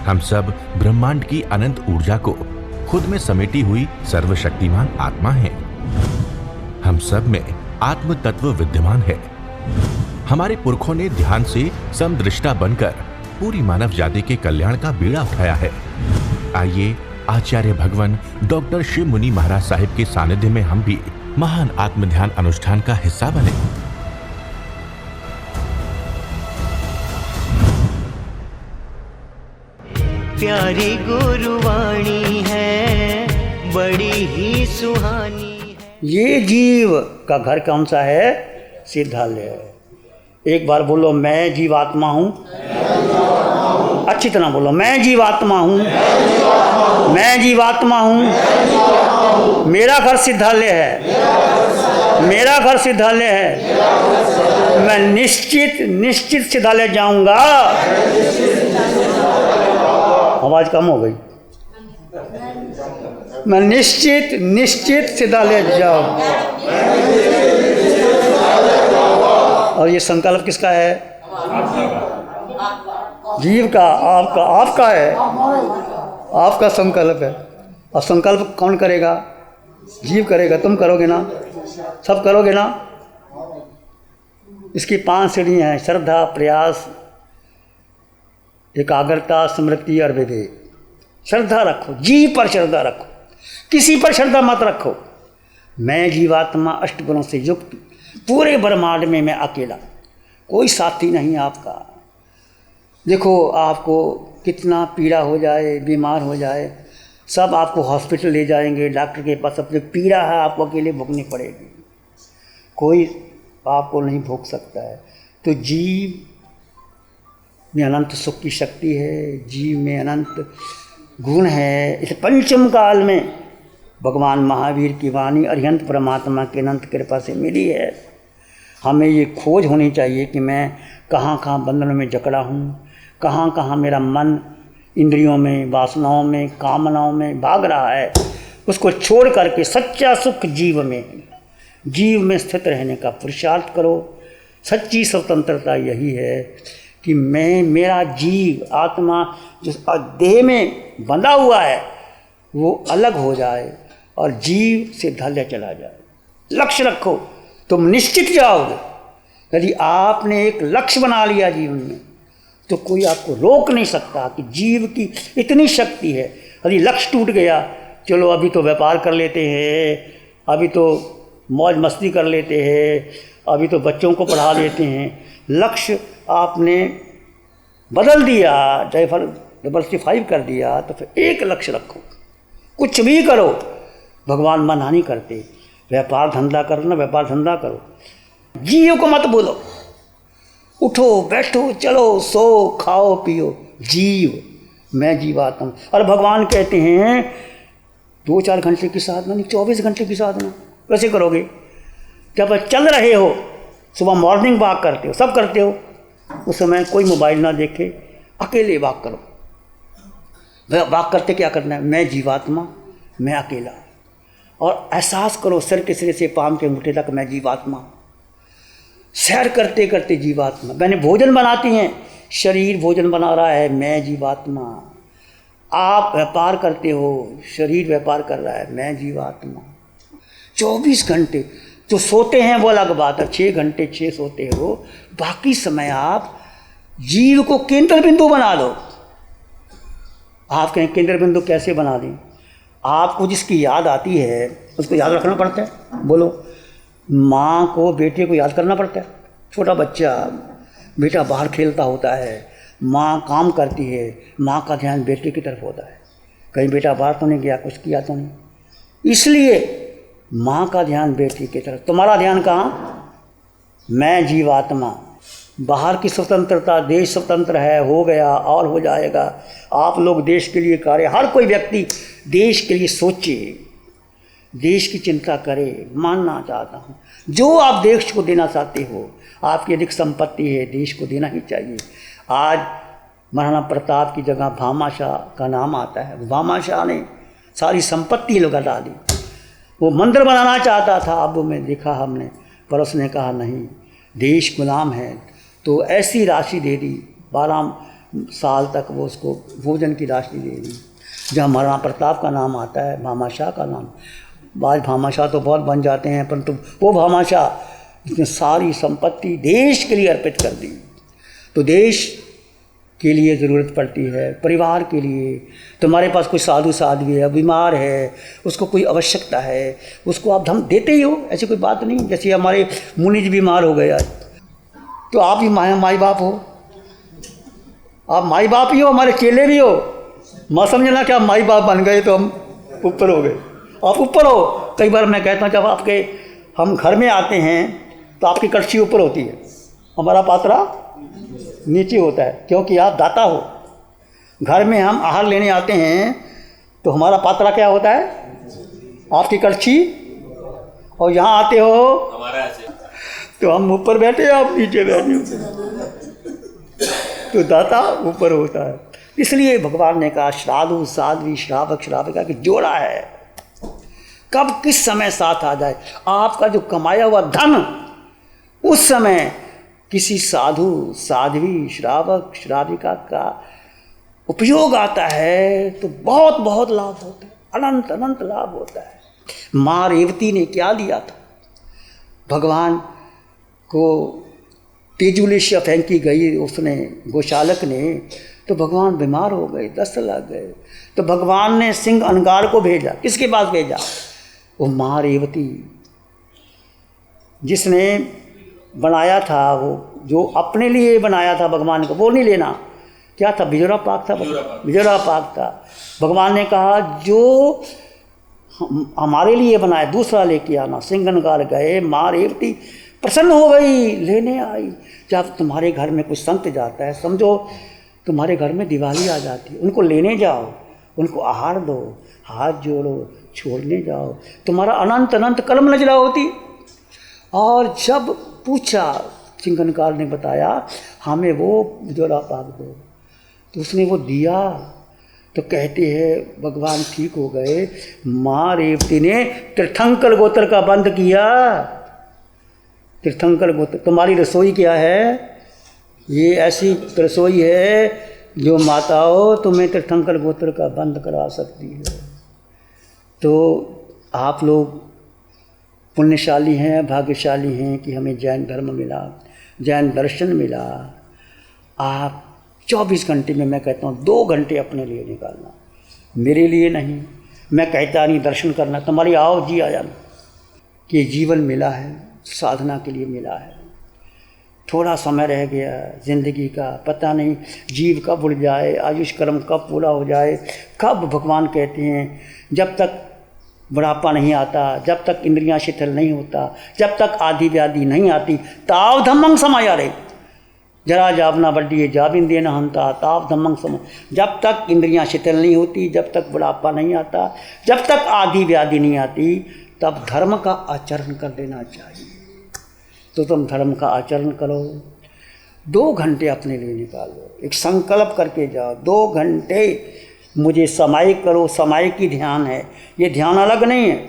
हम सब ब्रह्मांड की अनंत ऊर्जा को खुद में समेटी हुई सर्वशक्तिमान आत्मा हैं। हम सब में आत्म तत्व विद्यमान है। हमारे पुरखों ने ध्यान से समदृष्टा बनकर पूरी मानव जाति के कल्याण का बीड़ा उठाया है। आइए आचार्य भगवान डॉक्टर शिव मुनि महाराज साहिब के सानिध्य में हम भी महान आत्म ध्यान अनुष्ठान का हिस्सा बने। प्यारी गुरुवाणी है, बड़ी ही सुहानी है। ये जीव का घर कौन सा है? सिद्धालय है। एक बार बोलो, मैं जीवात्मा हूँ। अच्छी तरह बोलो, मैं जीवात्मा हूँ। मैं जीवात्मा हूँ। मेरा घर सिद्धालय है। मेरा घर सिद्धालय है। मैं निश्चित सिद्धालय जाऊंगा। आवाज कम हो गई। मैं निश्चित सिद्धालय जाऊं। और ये संकल्प किसका है? जीव का, आपका है। आपका संकल्प है। और संकल्प कौन करेगा? जीव करेगा। तुम करोगे ना? सब करोगे ना? इसकी 5 सीढ़ियाँ हैं: श्रद्धा, प्रयास, एकाग्रता, स्मृति और विवेक। श्रद्धा रखो, जीव पर श्रद्धा रखो, किसी पर श्रद्धा मत रखो। मैं जीवात्मा अष्टगुणों से युक्त, पूरे ब्रह्मांड में मैं अकेला, कोई साथी नहीं आपका। देखो, आपको कितना पीड़ा हो जाए, बीमार हो जाए, सब आपको हॉस्पिटल ले जाएंगे, डॉक्टर के पास। अपनी पीड़ा है आपको अकेले भोगनी पड़ेगी, कोई आपको नहीं भोग सकता है। तो जीव में अनंत सुख की शक्ति है, जीव में अनंत गुण है। इस पंचम काल में भगवान महावीर की वाणी अरिहंत परमात्मा की अनंत कृपा से मिली है। हमें ये खोज होनी चाहिए कि मैं कहाँ कहाँ बंधनों में जकड़ा हूँ, कहाँ कहाँ मेरा मन इंद्रियों में, वासनाओं में, कामनाओं में भाग रहा है। उसको छोड़ करके सच्चा सुख जीव में स्थित रहने का पुरुषार्थ करो। सच्ची स्वतंत्रता यही है कि मेरा जीव आत्मा जो देह में बंधा हुआ है वो अलग हो जाए और जीव सिद्धालय चला जाए। लक्ष्य रखो, तुम निश्चित जाओगे। यदि आपने एक लक्ष्य बना लिया जीवन में तो कोई आपको रोक नहीं सकता कि जीव की इतनी शक्ति है। यदि लक्ष्य टूट गया, चलो अभी तो व्यापार कर लेते हैं, अभी तो मौज मस्ती कर लेते हैं, अभी तो बच्चों को पढ़ा लेते हैं। लक्ष्य आपने बदल दिया, डाइवर्सिफाई कर दिया, तो फिर एक लक्ष्य रखो। कुछ भी करो, भगवान मना नहीं करते। व्यापार धंधा करना, व्यापार धंधा करो। जीव को मत बोलो, उठो बैठो चलो सो खाओ पियो, जीव, मैं जीवात्मा हूँ। और भगवान कहते हैं 2-4 घंटे की साधना नहीं, 24 घंटे की साधना। कैसे करोगे? जब चल रहे हो, सुबह मॉर्निंग वॉक करते हो, सब करते हो, उस समय कोई मोबाइल ना देखे, अकेले वॉक करो। वॉक करते क्या करना है? मैं जीवात्मा, मैं अकेला। और एहसास करो सिर के सिरे से पाँव के अंगूठे तक मैं जीवात्मा। सैर करते करते जीवात्मा। मैंने भोजन बनाती हैं, शरीर भोजन बना रहा है, मैं जीवात्मा। आप व्यापार करते हो, शरीर व्यापार कर रहा है, मैं जीवात्मा। 24 घंटे जो सोते हैं वो अलग बात है, 6 घंटे 6 सोते हो, बाकी समय आप जीव को केंद्र बिंदु बना लो। आप कहें केंद्र बिंदु कैसे बना दें? आपको जिसकी याद आती है उसको याद रखना पड़ता है। बोलो, माँ को बेटे को याद करना पड़ता है। छोटा बच्चा, बेटा बाहर खेलता होता है, माँ काम करती है, माँ का ध्यान बेटे की तरफ होता है। कहीं बेटा बाहर तो नहीं गया, कुछ किया तो नहीं, इसलिए माँ का ध्यान बेटी की तरफ। तुम्हारा ध्यान कहाँ? मैं जीवात्मा। बाहर की स्वतंत्रता, देश स्वतंत्र है, हो गया और हो जाएगा। आप लोग देश के लिए कार्य, हर कोई व्यक्ति देश के लिए सोचे, देश की चिंता करे। मानना चाहता हूँ, जो आप देश को देना चाहते हो, आपकी अधिक संपत्ति है, देश को देना ही चाहिए। आज महाराणा प्रताप की जगह भामाशाह का नाम आता है। भामाशाह ने सारी संपत्ति लगा दी। वो मंदिर बनाना चाहता था, अब में देखा हमने, पर उसने कहा नहीं, देश गुलाम है, तो ऐसी राशि दे दी, 12 साल तक वो उसको भोजन की राशि देनी। जब महाराणा प्रताप का नाम आता है, भामाशाह का नाम, आज भामाशाह तो बहुत बन जाते हैं, परंतु वो भामाशाह जिसने सारी संपत्ति देश के लिए अर्पित कर दी। तो देश के लिए ज़रूरत पड़ती है, परिवार के लिए। तुम्हारे पास कोई साधु साध्वी है, बीमार है, उसको कोई आवश्यकता है, उसको आप धन देते ही हो, ऐसी कोई बात नहीं। जैसे हमारे मुनि जी बीमार हो गए आज, तो आप भी माई बाप हो, आप माई बाप ही हो, हमारे चेले भी हो। मैं समझना कि आप माई बाप बन गए तो हम ऊपर हो गए, आप ऊपर हो। कई बार मैं कहता हूँ जब हम घर में आते हैं तो आपकी कड़छी ऊपर होती है, हमारा पात्रा नीचे होता है, क्योंकि आप दाता हो। घर में हम आहार लेने आते हैं तो हमारा पात्रा क्या होता है, आपकी कड़छी, और यहाँ आते हो हमारा तो हम ऊपर बैठे, आप नीचे बैठे, तो दाता ऊपर होता है। इसलिए भगवान ने कहा साधु साध्वी श्रावक श्राविका की जोड़ा है, कब किस समय साथ आ जाए। आपका जो कमाया हुआ धन उस समय किसी साधु साध्वी श्रावक श्राविका का उपयोग आता है तो बहुत बहुत लाभ होता है, अनंत अनंत लाभ होता है। माँ रेवती ने क्या दिया था, भगवान को तेजुलेशिया फेंकी गई उसने, गोशालक ने, तो भगवान बीमार हो गए, दस्त लग गए, तो भगवान ने सिंह अनगार को भेजा। किसके पास भेजा, वो माँ रेवती जिसने बनाया था, वो जो अपने लिए बनाया था भगवान को, वो नहीं लेना। क्या था, बिजोरा पाक था, बिजोरा पाक था। भगवान ने कहा जो हमारे लिए बनाए दूसरा लेके आना। सिंगनगार गए, माँ रेवती प्रसन्न हो गई, लेने आई। जब तुम्हारे घर में कुछ संत जाता है, समझो तुम्हारे घर में दिवाली आ जाती है, उनको लेने जाओ, उनको आहार दो, हाथ जोड़ो, छोड़ने जाओ, तुम्हारा अनंत अनंत कर्म नजरा होती। और जब पूछा, सिंगनकार ने बताया हमें वो बिजोरा पाक दो, तो उसने वो दिया। तो कहते हैं भगवान ठीक हो गए। माँ रेवती ने तीर्थंकर गोत्र का बंद किया। तीर्थंकर गोत्र, तुम्हारी रसोई क्या है, ये ऐसी रसोई है जो माताओं तुम्हें तीर्थंकर गोत्र का बंद करा सकती है। तो आप लोग पुण्यशाली हैं, भाग्यशाली हैं कि हमें जैन धर्म मिला, जैन दर्शन मिला। आप 24 घंटे में, मैं कहता हूँ 2 घंटे अपने लिए निकालना, मेरे लिए नहीं। मैं कहता नहीं दर्शन करना, तुम्हारी आओ जी आ जाना, कि जीवन मिला है, साधना के लिए मिला है। थोड़ा समय रह गया ज़िंदगी का, पता नहीं जीव कब उड़ जाए, आयुष कर्म कब पूरा हो जाए। कब भगवान कहते हैं जब तक बुढ़ापा नहीं आता, जब तक इंद्रियां शिथिल नहीं होता, जब तक आदि व्याधि नहीं आती, ताव धम्मंग समाया रे, जरा जावना बड्डी जाबिंदे न हंता, ताव धम्मंग समय। जब तक इंद्रियां शिथिल नहीं होती, जब तक बुढ़ापा नहीं आता, जब तक आदि व्याधि नहीं आती, तब धर्म का आचरण कर लेना चाहिए। तो तुम धर्म का आचरण करो, 2 घंटे अपने लिए निकालो, एक संकल्प करके जाओ, 2 घंटे मुझे समय करो। समय की ध्यान है, ये ध्यान अलग नहीं है।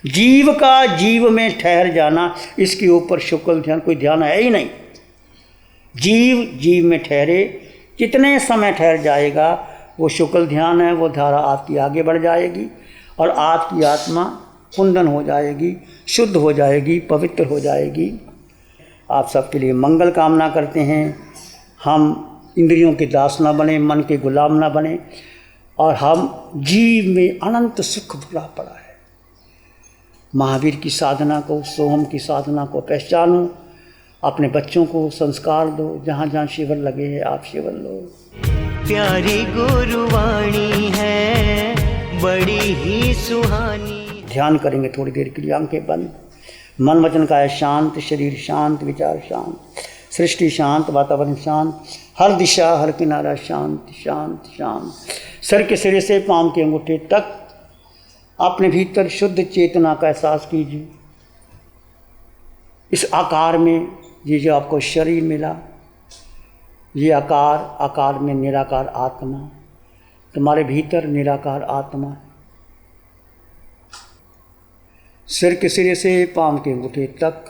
जीव का जीव में ठहर जाना, इसके ऊपर शुक्ल ध्यान कोई ध्यान है ही नहीं। जीव जीव में ठहरे, कितने समय ठहर जाएगा वो शुक्ल ध्यान है, वो धारा आपकी आगे बढ़ जाएगी और आपकी आत्मा कुंदन हो जाएगी, शुद्ध हो जाएगी, पवित्र हो जाएगी। आप सबके लिए मंगल कामना करते हैं। हम इंद्रियों के दास ना बने, मन के गुलाम ना बने, और हम जीव में अनंत सुख भरा पड़ा है। महावीर की साधना को, सोहम की साधना को पहचानो, अपने बच्चों को संस्कार दो, जहाँ जहाँ शिविर लगे हैं आप शिविर लो। प्यारी गुरुवाणी है, बड़ी ही सुहानी। ध्यान करेंगे थोड़ी देर के लिए, आंखें बंद, मन वचन काया शांत, शरीर शांत, विचार शांत, सृष्टि शांत, वातावरण शांत, हर दिशा हर किनारा शांत शांत शांत। सर के सिरे से पांव के अंगूठे तक अपने भीतर शुद्ध चेतना का एहसास कीजिए। इस आकार में ये जो आपको शरीर मिला, ये आकार में निराकार आत्मा, तुम्हारे भीतर निराकार आत्मा है। सिर के सिरे से पांव के अंगूठे तक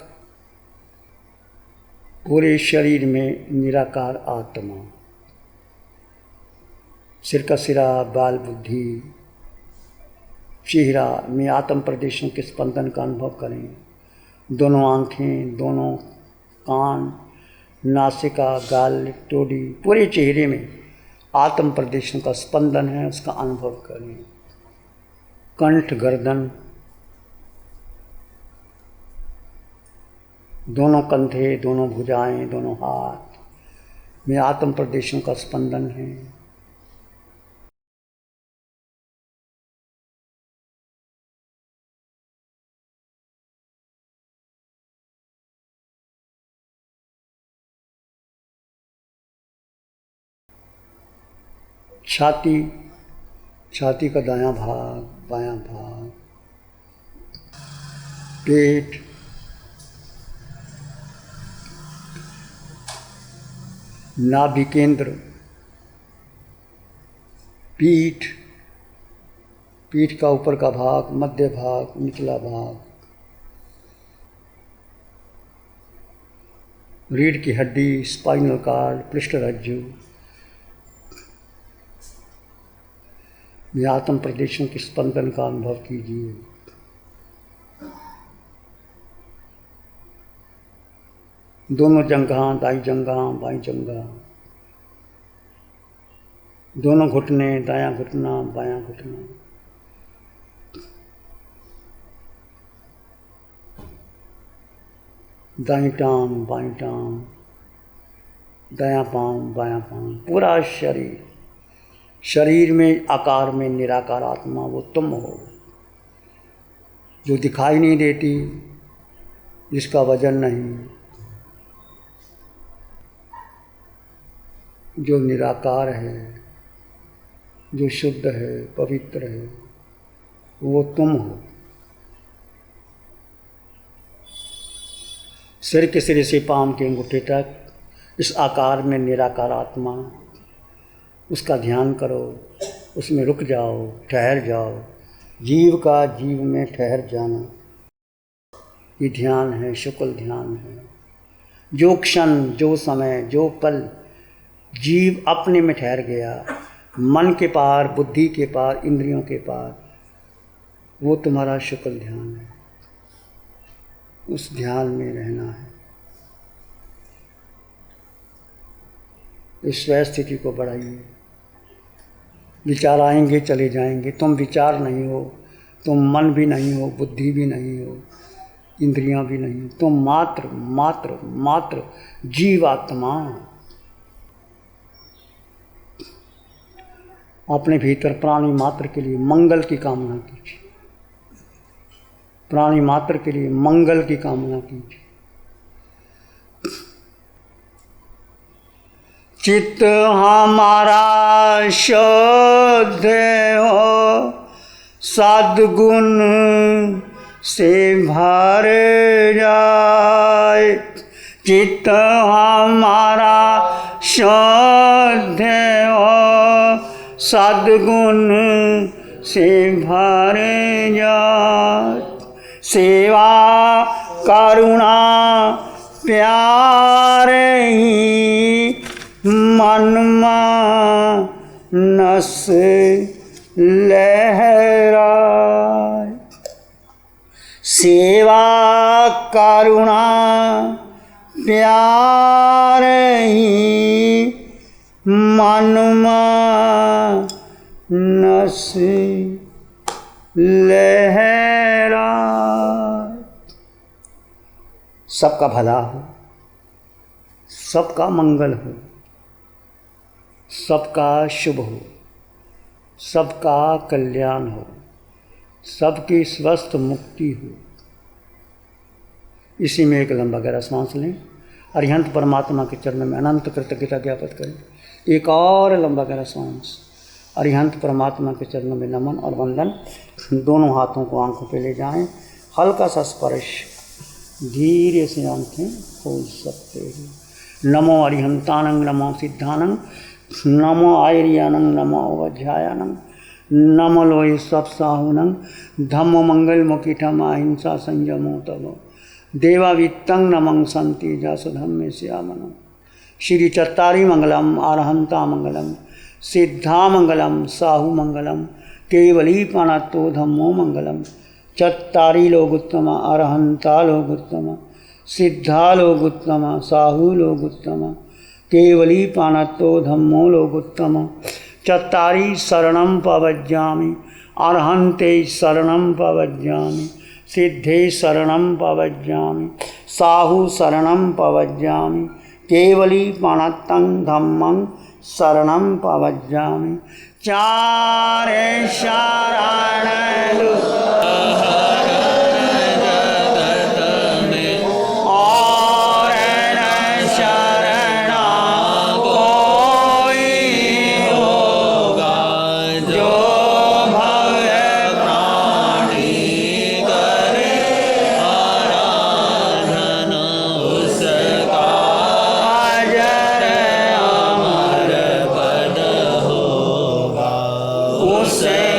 पूरे शरीर में निराकार आत्मा। सिर का सिरा, बाल, बुद्धि, चेहरा में आत्म प्रदेशों के स्पंदन का अनुभव करें। दोनों आँखें, दोनों कान, नासिका, गाल, टोडी, पूरे चेहरे में आत्म प्रदेशों का स्पंदन है, उसका अनुभव करें। कंठ, गर्दन, दोनों कंधे, दोनों भुजाएं, दोनों हाथ में आत्म प्रदेशों का स्पंदन है। छाती, छाती का दायां भाग, बायां भाग, पेट, नाभि केंद्र, पीठ, पीठ का ऊपर का भाग, मध्य भाग, निचला भाग, रीढ़ की हड्डी, स्पाइनल कॉर्ड, पृष्ठरज्जु में आत्म प्रदेशों के स्पंदन का अनुभव कीजिए। दोनों जंघां, दाई जंघां, बाई जंघां, दोनों घुटने, दायां घुटना, बायां घुटना, दाई टांग, बाई टांग, दायां पांव, बायां पांव, पूरा शरीर। शरीर में आकार में निराकार आत्मा वो तुम हो, जो दिखाई नहीं देती, जिसका वजन नहीं, जो निराकार है, जो शुद्ध है, पवित्र है, वो तुम हो। सिर के सिरे से पांव के अंगूठे तक इस आकार में निराकार आत्मा, उसका ध्यान करो, उसमें रुक जाओ, ठहर जाओ। जीव का जीव में ठहर जाना, ये ध्यान है, शुक्ल ध्यान है। जो क्षण, जो समय, जो पल जीव अपने में ठहर गया, मन के पार, बुद्धि के पार, इंद्रियों के पार, वो तुम्हारा शुक्ल ध्यान है। उस ध्यान में रहना है। इस स्व स्थिति को बढ़ाइए। विचार आएंगे, चले जाएंगे, तुम विचार नहीं हो, तुम मन भी नहीं हो, बुद्धि भी नहीं हो, इंद्रियां भी नहीं हो, तुम मात्र मात्र मात्र जीवात्मा। अपने भीतर प्राणी मात्र के लिए मंगल की कामना कीजिए, प्राणी मात्र के लिए मंगल की कामना कीजिए। चित्त हमारा शुद्ध हो, सद्गुण से भर जाए। चित्त हमारा शुद्ध हो, सद्गुण से भर जाए। सेवा करुणा प्यार ही मन नस लहराए। सेवा करुणा प्यार ही मन नस लहरा। सबका भला हो, सबका मंगल हो, सबका शुभ हो, सबका कल्याण हो, सबकी स्वस्थ मुक्ति हो। इसी में एक लंबा गहरा सांस लें। अरिहंत परमात्मा के चरणों में अनंत कृतज्ञता ज्ञापित करें। एक और लंबा गहरा सांस। अरिहंत परमात्मा के चरणों में नमन और वंदन। दोनों हाथों को आंखों पे ले जाएं। हल्का सा स्पर्श, धीरे से आंखें खोल सकते हैं। नमो अरिहंतानंग, नमो सिद्धानंग, नमो आयर्यानंग, नमो अवध्यायानंग, नमो लोय सप्साहुनंग, धम्मो मंगल मुखिठम अहिंसा संयमो तव देवावित्तं नमं संति जासु धम्मे श्यामनं। श्री चत्तारी मंगलम, आरहंता मंगलम, सिद्धामंगलम साहुमंगलम केवली पाणत्तो धम्मो मंगलम चत्तारी लोगुत्तम अरहंता लोगुत्तम सिद्धा लोगुत्तम साहु लोगुत्तम केवली पाणत्तो धम्मो लोगुत्तम चत्तारी शरणं पवज्जामि अरहन्ते शरणं पवज्जामि सिद्धे शरणं पवज्जामि साहु शरणं पवज्जामि केवली पाणत्तं धम्मं शरणं पवज्जामि चारे शरण say